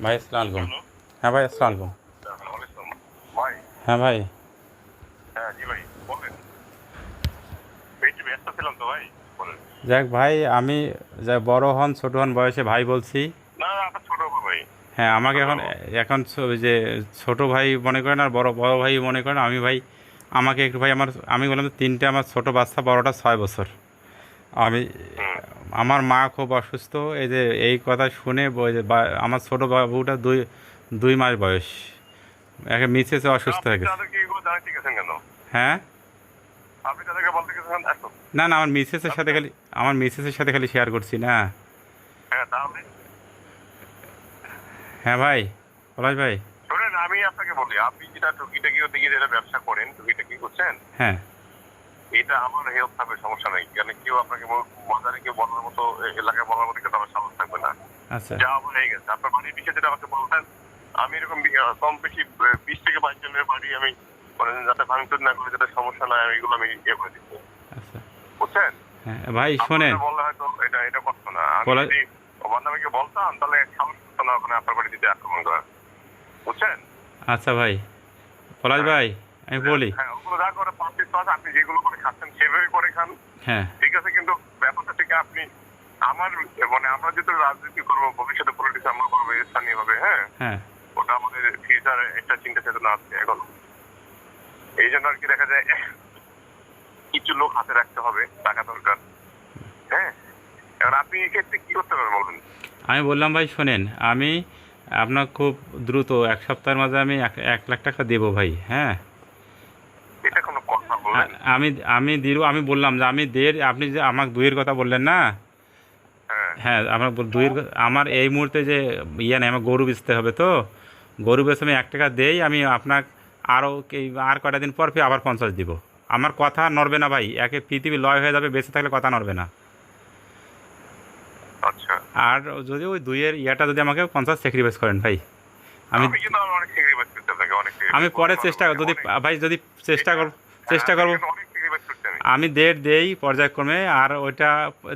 ভাই আসসালামু আলাইকুম। হ্যালো। হ্যাঁ ভাই আসসালামু আলাইকুম। ওয়ালাইকুম ভাই। হ্যাঁ ভাই। হ্যাঁ জি ভাই বলেন। একটু ব্যস্ত ছিলাম তো ভাই। বলেন। যাক ভাই, আমি যা বড় হন ছোট হন বয়সে ভাই বলছি। না না আপনার ছোট হবো ভাই। হ্যাঁ, আমাকে ছোট এখন হবো। এখন ওই যে ছোট ভাই মনে করেন আর বড় বড় ভাই মনে করেন। আমি ভাই, আমাকে একটু ভাই, আমি বললাম তো তিনটে আমার ছোট বাচ্চা, বড়টা 6 বছর। আমি, হুম। আমার মা খুব অসুস্থ। এই যে এই কথা শুনে ওই যে আমার ছোট বাবুটা 2 মাস বয়স, একে মিসেসে তা অসুস্থ আপনি হয়ে গেছে। তাদেরকে এগুলো জানাতে গেছেন কেন? হ্যাঁ। আপনি তাদেরকে বলতে গেছেন এখন? না না, আমার মিসেসের আপনি সাথে খালি, আমার মিসেসের সাথে খালি শেয়ার করছি না। হ্যাঁ তাহলে হ্যাঁ ভাই, পলাশ ভাই। শোনেন আমি আপনাকে বলি, আপনি যেটা টুকিটাকি দিকে যেটা ব্যবসা করেন টুকিটাকি করছেন, হ্যাঁ। এটা আমার হেল্প থাকবে সমস্যা নেই। কারণ কেউ আপনাকে বাজারে কেউ বলার মতো এলাকায় বলার মতো কিন্তু আমার সাহস থাকবে না। আচ্ছা। যা হয়ে গেছে আপনার বাড়ির বিষয়ে যেটা আমাকে বলতেন, আমি এরকম কম বেশি 20 থেকে 22 জনের বাড়ি আমি মানে যাতে ভাঙচুর না করে, যাতে সমস্যা না হয়, এগুলো আমি ইয়ে করে দিচ্ছি। আচ্ছা। বুঝছেন? হ্যাঁ ভাই শোনেন। আপনাকে বললে হয়তো এটা এটা করতো না। আমি পলাশ। যদি ওর নামে বলতাম তাহলে সাহস করতো না ওখানে আপনার বাড়ি দিতে আক্রমণ করার। বুঝছেন? আচ্ছা ভাই, পলাশ হ্যাঁ। ভাই, আমি বলি। হ্যাঁ ওগুলো যা করে পাঁচ আপনি যেগুলো করে খাচ্ছেন সেভাবে করে খান। হ্যাঁ। ঠিক আছে, কিন্তু ব্যাপারটা থেকে আপনি আমার মানে আমরা যেহেতু রাজনীতি করবো, ভবিষ্যতে পলিটিক্স আমরা করবো স্থানীয় ভাবে, হ্যাঁ হ্যাঁ। ওটা আমাদের ফিউচারে একটা চিন্তা চেতনা আছে এখন। এই জন্য আর কি দেখা যায় কিছু লোক হাতে রাখতে হবে, টাকা দরকার। হ্যাঁ, এবার আপনি এক্ষেত্রে কি করতে পারবেন বলুন? আমি বললাম ভাই শোনেন, আমি আপনার খুব দ্রুত 1 সপ্তাহের মাঝে আমি 1 লাখ টাকা দেবো ভাই। হ্যাঁ। এটা কোনো কথা বললেন? আমি আমি দিল, আমি বললাম যে আমি আপনি যে আমাকে 2-এর কথা বললেন না। হ্যাঁ। হ্যাঁ, আমার 2-এর আমার এই মুহূর্তে যে ইয়ে নেই, আমার গরু বেচতে হবে তো। গরু বেচে আমি 1 টাকা দেই, আমি আপনার আরও আর কয়টা দিন পর ফির আবার 50 দিব। আমার কথা নড়বে না ভাই, একে পৃথিবী লয় হয়ে যাবে, বেঁচে থাকলে কথা নড়বে না। আচ্ছা। আর যদি ওই 2-এর ইয়াটা যদি আমাকে 50 স্যাক্রিফাইস করেন ভাই, আমি আমি কিন্তু অনেক স্যাক্রিফাইস করতে আপনাকে, অনেক আমি স্যাক্রিফাইস পরে বলতে চেষ্টা যদি অনেক। ভাই, যদি চেষ্টা এটা করব, হ্যাঁ চেষ্টা আপনাকে করব। কিন্তু অনেক স্যাক্রিফাইস করতে আমি। আমি দেই পর্যায়ক্রমে, আর ওইটা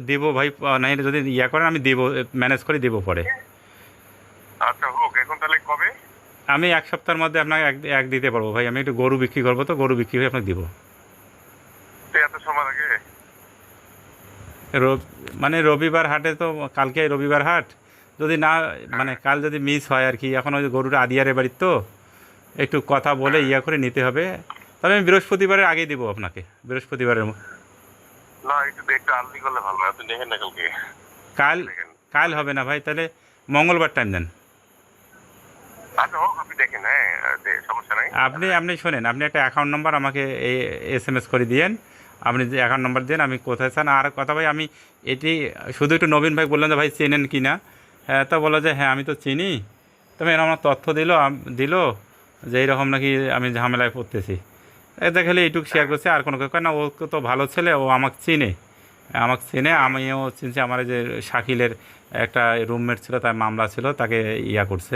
দেবো ভাই। নাই যদি ইয়া করেন আমি দেবো, ম্যানেজ করে দেবো পরে। আচ্ছা হোক, এখন তাহলে কবে? আমি 1 সপ্তাহের মধ্যে আপনাকে এক দিতে পারবো ভাই। আমি একটু গরু বিক্রি করবো, তো গরু বিক্রি হয়ে আপনাকে দিব। তো এত সময় লাগে? রব মানে রবিবার হাটে তো, কালকে রবিবার হাট। যদি না, মানে হ্যাঁ। কাল যদি মিস হয় আর কি, এখন ওই গরুটা আদিয়ারের বাড়ির তো, একটু কথা বলে হ্যাঁ। ইয়া করে নিতে হবে। তবে আমি বৃহস্পতিবারের আগেই দেবো আপনাকে, বৃহস্পতিবারের না একটু একটু আর্লি করলে ভালো হয়। আপনি দেখেন না কালকে। কাল। দেখেন কাল মানে হবে না ভাই, তাহলে মঙ্গলবার টাইম দেন। আচ্ছা হোক, আপনি দেখেন। হ্যাঁ সমস্যা নাই। আপনি আপনি শোনেন, আপনি একটা অ্যাকাউন্ট নাম্বার আমাকে SMS করে দিয়েন। আপনি যে অ্যাকাউন্ট নাম্বার দেন, আমি কোথায় চান। আর কথা ভাই, আমি এটি শুধু একটু নবীন ভাই বললেন যে ভাই চেনেন কি না। হ্যাঁ, তো বললো যে হ্যাঁ আমি তো চিনি। তবে এরকম আমার তথ্য দিল যে এইরকম নাকি আমি ঝামেলায় পড়তেছি। এটা খালি এইটুকু শেয়ার হ্যাঁ। করছে, আর কোনো কথা না। ও তো ভালো ছেলে, ও আমাকে চিনে। আমাকে চিনে, হুম। আমিও চিনছি। আমার এই যে শাকিলের একটা রুমমেট ছিল, তার মামলা ছিল, তাকে ইয়া করছে,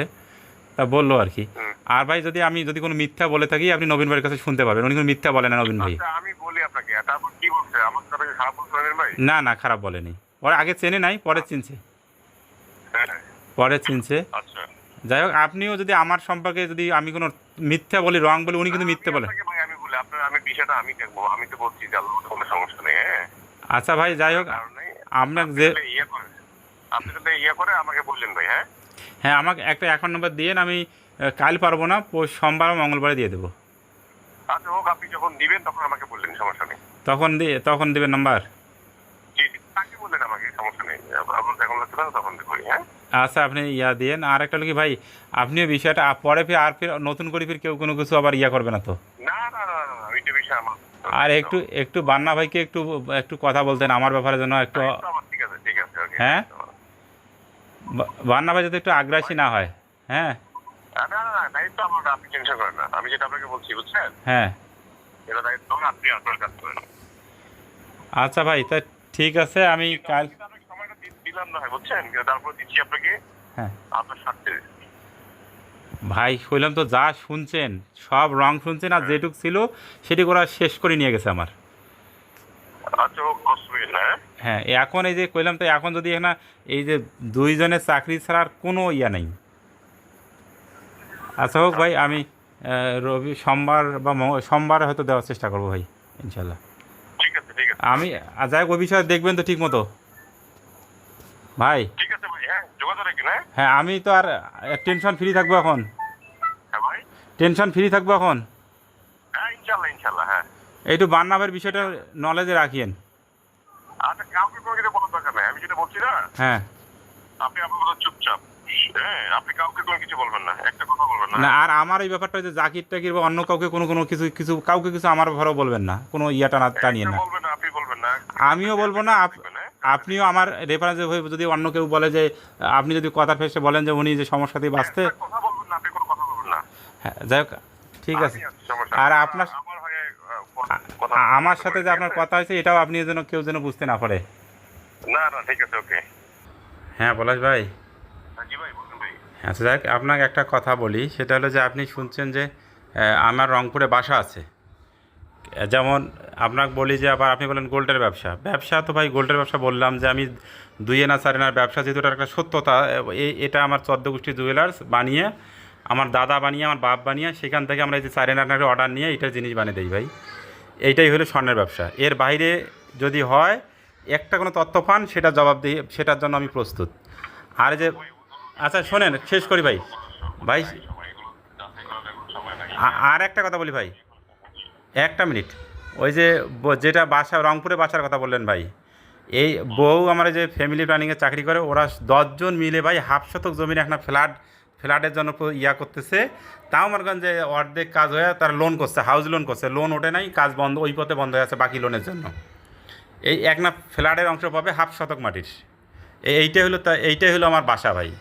তা বললো আর কি। হুম। আর ভাই যদি আমি কোনো মিথ্যা বলে থাকি, আপনি নবীন ভাইয়ের কাছে শুনতে পারবেন। উনি কোনো মিথ্যা বলে না নবীন ভাই। আচ্ছা আমি বলি আপনাকে, তারপর কি বলছে? আমার কথাকে খারাপ বলছে রনিল ভাই? না না, খারাপ বলেনি। পরে আগে চেনে নাই, পরে চিনছে। হ্যাঁ। পরে চিনছে। আচ্ছা। যাই হোক, আপনিও যদি আমার সম্পর্কে যদি আমি কোনো মিথ্যা বলি, রং বলি, উনি না কিন্তু আমি মিথ্যা বলে। আপনাকে ভাই আমি বলি আপনার, আমি বিষয়টা আমি দেখবো। আমি তো বলছি যে আল্লাহর কোনো সমস্যা নেই। হ্যাঁ আচ্ছা ভাই, যাই হোক, কারণ নেই। আপনাকে আপনি যে, তাহলে ইয়ে করে, আপনি তাহলে ইয়ে করে আমাকে বললেন ভাই। হ্যাঁ হ্যাঁ আমাকে একটা অ্যাকাউন্ট নাম্বার দিয়েন। আমি কাল পারবো না, সোমবার বা মঙ্গলবারে দিয়ে দেবো। আচ্ছা হোক, আপনি যখন দিবেন তখন আমাকে বললেন, সমস্যা নেই। তখন দিবেন নাম্বার। জি জি, তাকে বললেন আমাকে, সমস্যা নেই। আপনার এখন লাগছে না তখন করি। হ্যাঁ আচ্ছা, আপনি ইয়া দিয়েন। আর একটা হলো কি ভাই, আপনিও বিষয়টা পরে ফির নতুন করে ফির কেউ কোনো কিছু আবার ইয়া করবে না তো। না না না না না, ওইটা বিষয় আমার। আর একটু একটু বান্না ভাইকে একটু একটু কথা বলতেন আমার ব্যাপারে যেন একটু। দায়িত্ব আমার, ঠিক আছে ঠিক আছে, ওকে হ্যাঁ, দায়িত্ব আমার। বান্না ভাই যাতে একটু আগ্রাসী না হয়। হ্যাঁ। না না না, দায়িত্ব আমার, আপনি টেনশন করেন না। আমি যেটা আপনাকে বলছি বুঝছেন, হ্যাঁ। এটা দায়িত্ব আমার, আপনি আপনার কাজ করেন। আচ্ছা ভাই, তা ঠিক আছে, আমি কিন্তু আমি কাল। কিন্তু আপনাকে সময়টা দিলাম না হয় বুঝছেন, কিন্তু তারপর দিচ্ছি আপনাকে হ্যাঁ আপনার স্বার্থে। ভাই, কইলাম তো যা শুনছেন সব রং শুনছেন, আর হ্যাঁ। যেটুক ছিল সেটি ওরা শেষ করে নিয়ে গেছে আমার। আচ্ছা হোক, অসুবিধা না। হ্যাঁ, এখন এই যে কইলাম তো, এখন যদি এখানে এই যে 2 জনের চাকরি ছাড়ার কোনো ইয়া নেই। আচ্ছা হোক ভাই, আমি রবি সোমবার বা সোমবার হয়তো দেওয়ার চেষ্টা করবো ভাই, ইনশাল্লাহ। ঠিক আছে, ঠিক আছে, আমি যাই হোক, ওই বিষয়ে দেখবেন তো ঠিক মতো ভাই। ঠিক আছে ভাই। হ্যাঁ, যোগাযোগ রাখবেন। হ্যাঁ, হ্যাঁ, আমি তো আর টেনশন ফ্রি থাকবো এখন, হ্যাঁ ভাই। টেনশন ফ্রি থাকবো এখন। হ্যাঁ, ইনশাল্লাহ, ইনশাল্লাহ। হ্যাঁ, একটু বান্নাবের বিষয়টা নলেজে রাখিয়েন। আচ্ছা, কাউকে কোনো কিছু বলার দরকার নাই। আমি যেটা বলছি না, হ্যাঁ, আপনি আপনার মতো চুপচাপ। হ্যাঁ, আপনি কাউকে কোনো কিছু বলবেন না, একটা কথা বলবেন না। না আর আমার এই ব্যাপারটা যে জাকির টাকির বা অন্য কাউকে কোনো কোনো কিছু কিছু কাউকে কিছু আমার ঘরেও বলবেন না, কোনো ইয়াটা না টানিয়ে না। বলবেন না, আপনি বলবেন না। আমিও বলবো না, আপনিও আমার রেফারেন্স হয়ে যদি অন্য কেউ বলে যে, আপনি যদি কথা ফেসে বলেন যে উনি যে সমস্যাতেই বাঁচতে, একটা কথা বলবেন না, আপনি কোনো কথা বলবেন না। হ্যাঁ যাই হোক, ঠিক আছে। আমি আছি, সমস্যা আর নেই। আপনার আমার হয়ে কথা আমার সাথে যে আপনার কথা হয়েছে এটাও আপনি যেন কেউ যেন বুঝতে না পারে। না, না, ঠিক আছে, ওকে। হ্যাঁ পলাশ ভাই। জি ভাই, বলুন ভাই। আচ্ছা যাক, আপনাকে একটা কথা বলি, সেটা হলো যে আপনি শুনছেন যে আমার রংপুরে বাসা আছে। যেমন আপনাকে বলি যে, আবার আপনি বলেন গোল্ডের ব্যবসা, ব্যবসা তো ভাই গোল্ডের ব্যবসা বললাম যে আমি দুই আনা চার আনার ব্যবসা, যেহেতু এটার একটা সত্যতা, এটা আমার 14 গোষ্ঠী জুয়েলার্স বানিয়ে, আমার দাদা বানিয়ে, আমার বাপ বানিয়ে, সেখান থেকে আমরা এই যে 4 আনার অর্ডার নিয়ে এইটার জিনিস বানিয়ে দিই ভাই। এইটাই হলো স্বর্ণের ব্যবসা। এর বাইরে যদি হয় একটা কোনো তথ্য পান, সেটা জবাব দিই, সেটার জন্য আমি প্রস্তুত। আর যে আচ্ছা শোনেন, শেষ করি ভাই। ভাই আর একটা কথা বলি ভাই, একটা মিনিট। ওই যে যেটা বাসা রংপুরে বাসার কথা বললেন ভাই, এই বউ আমার যে ফ্যামিলি প্ল্যানিংয়ে চাকরি করে, ওরা 10 জন মিলে ভাই 1/2 শতক জমির একটা ফ্ল্যাটের জন্য ইয়া করতেছে। তাও মনে করেন যে অর্ধেক কাজ হয়ে তারা লোন করছে, হাউস লোন করছে, লোন ওঠে নাই, কাজ বন্ধ, ওই পথে বন্ধ হয়ে আছে বাকি লোনের জন্য। এই এক না ফ্ল্যাটের অংশ পাবে 1/2 শতক মাটির। এইটাই হলো আমার বাসা ভাই।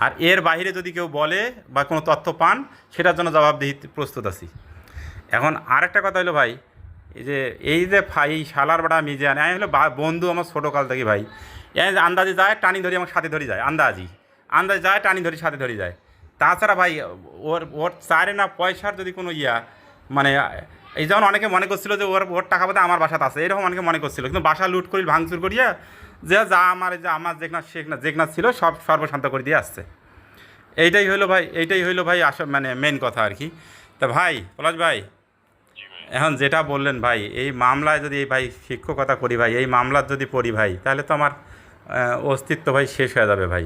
আর এর বাইরে যদি কেউ বলে বা কোনো তথ্য পান, সেটার জন্য জবাবদিহি প্রস্তুত আছি। এখন আরেকটা কথা হলো ভাই, এই যে ভাই শালার বাড়া মিজান, আমি হলো বন্ধু আমার ছোটো কাল থেকে ভাই। এই যে আন্দাজে যায় টানি ধরি, আমার সাথে ধরি যায়, আন্দাজে যায় টানি ধরি, সাথে ধরি যায়। তাছাড়া ভাই ওর চারে না পয়সার যদি কোনো মানে এই যেমন অনেকে মনে করছিল যে ওর টাকা পয়সা আমার বাসাতে আছে, এরকম অনেকে মনে করছিল, কিন্তু বাসা লুট করি ভাঙচুর করিয়া যা আমার যেখানে ছিল সব সর্বশান্ত করে দিয়ে আসছে। এইটাই হইলো ভাই মানে মেন কথা আর কি। তা ভাই পলাশ ভাই, এখন যেটা বললেন ভাই, এই মামলায় যদি ভাই শিক্ষকতা করি ভাই, এই মামলার যদি পড়ি ভাই, তাহলে তো আমার অস্তিত্ব ভাই শেষ হয়ে যাবে ভাই।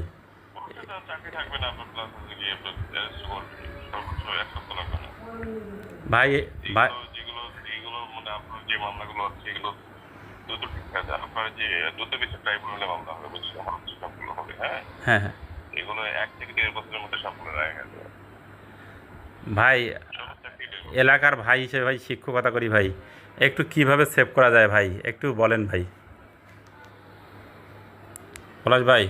চাকরি থাকবে না, আপনার প্লাস গিয়ে অ্যারেস্ট করবে, সর্বোচ্চ 1 সপ্তাহ লাগবে না। ভাই ভাই যেগুলো যেগুলো মানে আপনার যে মামলাগুলো আছে, এগুলো দ্রুত ঠিক আছে। আপনার যে দ্রুত বিচার ট্রাইব্যুনালে মামলা হবে, বুঝছি আমার সবগুলো হবে। হ্যাঁ, হ্যাঁ হ্যাঁ এগুলো 1 থেকে 1.5 বছরের মধ্যে সবগুলো রায় হয়ে যাবে। ভাই, সব চাকরি দেবো। এলাকার ভাই হিসেবে ভাই শিক্ষকতা করি ভাই, একটু কিভাবে সেভ করা যায় ভাই, একটু বলেন ভাই পলাশ ভাই।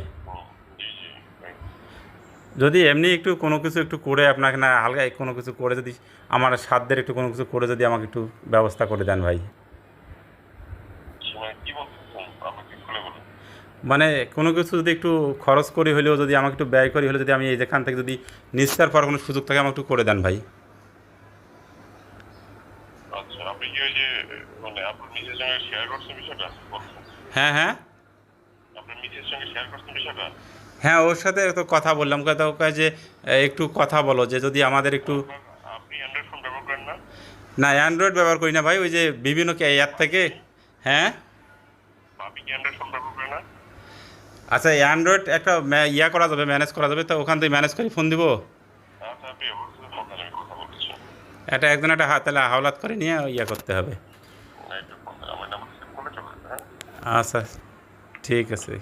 জি, জি ভাই। যদি এমনি একটু কোনো কিছু একটু করে আপনাকে, না হালকা কোনো কিছু করে, যদি আমার সাধ্যের একটু কোনো কিছু করে যদি আমাকে একটু ব্যবস্থা করে দেন ভাই। মানে কি বলতেছেন, আমাকে খুলে বলুন। মানে কোনো কিছু যদি একটু খরচ করি হলেও, যদি আমাকে একটু ব্যয় করি হলেও, যদি আমি এই যেখান থেকে যদি নিস্তার পাওয়ার কোনো সুযোগ থাকে, আমাকে একটু করে দেন ভাই। আচ্ছা, আপনি কি ওই যে মানে আপনার নিজের সঙ্গে শেয়ার করছেন বিষয়টা বলছেন? হ্যাঁ হ্যাঁ আপনার নিজের সঙ্গে শেয়ার করছেন বিষয়টা? হ্যাঁ, ওর সাথে তো কথা বললাম, কথা ওকে যে একটু কথা বলো যে যদি আমাদের একটু। আপনি অ্যান্ড্রয়েড ফোন ব্যবহার করেন না? না অ্যান্ড্রয়েড ব্যবহার করি না ভাই, ওই যে বিভিন্ন অ্যাপ থেকে। হ্যাঁ আপনি কি অ্যান্ড্রয়েড ফোন ব্যবহার করেন না? আচ্ছা, অ্যান্ড্রয়েড একটা করা যাবে, ম্যানেজ করা যাবে, তো ওখান থেকে ম্যানেজ করে ফোন দিব। আচ্ছা, আপনি অবশ্যই ফোন দেন, আমি কথা বলতেছি। একজন একটা তাহলে হাওলাত করে নিয়ে করতে হবে। না, একটু ফোন দেন, আমার নাম্বার সেভ করে চলে আসবে। হ্যাঁ, আচ্ছা ঠিক আছে।